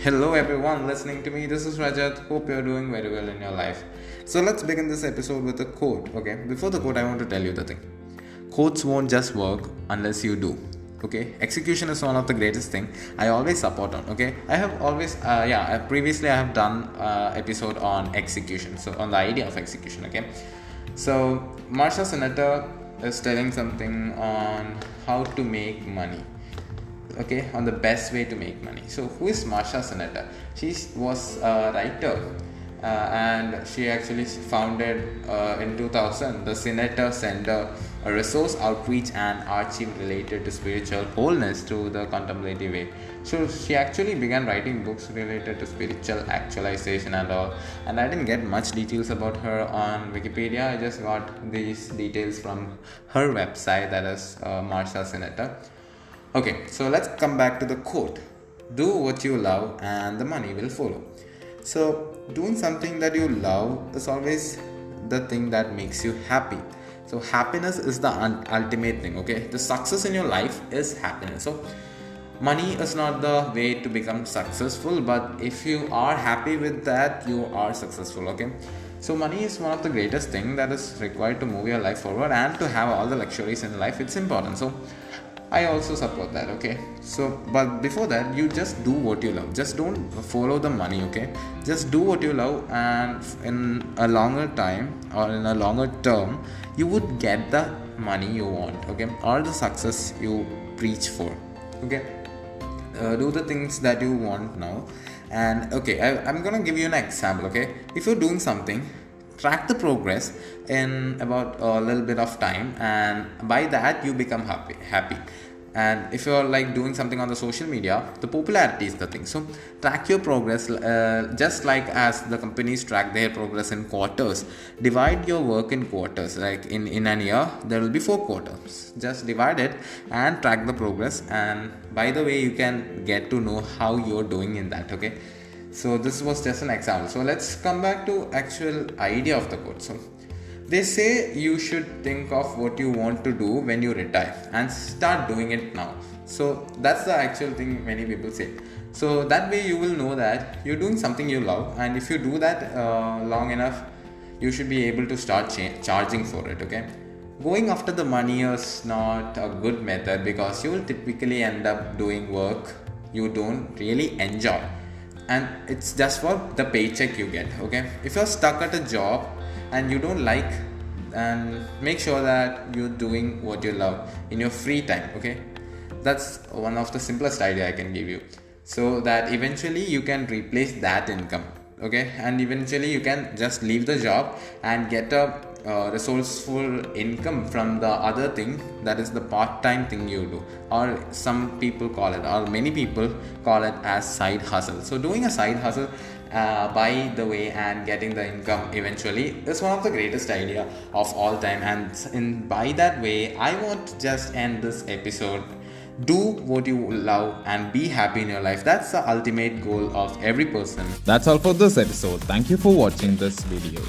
Hello everyone listening to me. This is Rajat. Hope you're doing very well in your life. So let's begin this episode with a quote. Okay. Before the quote, I want to tell you the thing. Quotes won't just work unless you do. Okay. Execution is one of the greatest thing I always support on. Okay. I have always previously I have done episode on execution. So on the idea of execution. Okay. So Marsha Senator is telling something on how to make money, okay, on the best way to make money. So who is Marsha Senator? She was a writer, and she actually founded in 2000 the Senator Center, a resource outreach and archive related to spiritual wholeness through the contemplative way. So she actually began writing books related to spiritual actualization and all, and I didn't get much details about her on Wikipedia. I just got these details from her website, that is Marsha Senator. Okay, so let's come back to the quote. Do what you love and the money will follow. So, doing something that you love is always the thing that makes you happy. So, happiness is the ultimate thing, okay? The success in your life is happiness. So, money is not the way to become successful, but if you are happy with that, you are successful, okay? So, money is one of the greatest thing that is required to move your life forward and to have all the luxuries in life. It's important. So, I also support that, okay? So, but before that, you just do what you love. Just don't follow the money, okay? Just do what you love, and in a longer time or in a longer term, you would get the money you want, okay? Or the success you preach for, okay? Do the things that you want now. And okay, I'm gonna give you an example, okay? If you're doing something, track the progress in about a little bit of time, and by that you become happy. And if you're like doing something on the social media, the popularity is the thing. So track your progress, just like as the companies track their progress in quarters. Divide your work in quarters. Like in an year there will be 4 quarters. Just divide it and track the progress, and by the way you can get to know how you're doing in that, okay? So this was just an example. So let's come back to actual idea of the quote. So they say you should think of what you want to do when you retire and start doing it now. So that's the actual thing many people say. So that way you will know that you're doing something you love, and if you do that long enough, you should be able to start charging for it, okay? Going after the money is not a good method, because you will typically end up doing work you don't really enjoy, and it's just for the paycheck you get, okay? If you're stuck at a job and you don't like, and make sure that you're doing what you love in your free time, okay? That's one of the simplest idea I can give you, so that eventually you can replace that income, okay? And eventually you can just leave the job and get a resourceful income from the other thing, that is the part-time thing you do, or some people call it, or many people call it as side hustle. So doing a side hustle by the way and getting the income eventually is one of the greatest idea of all time. And by that way I want to just end this episode. Do what you love and be happy in your life. That's the ultimate goal of every person. That's all for this episode. Thank you for watching this video.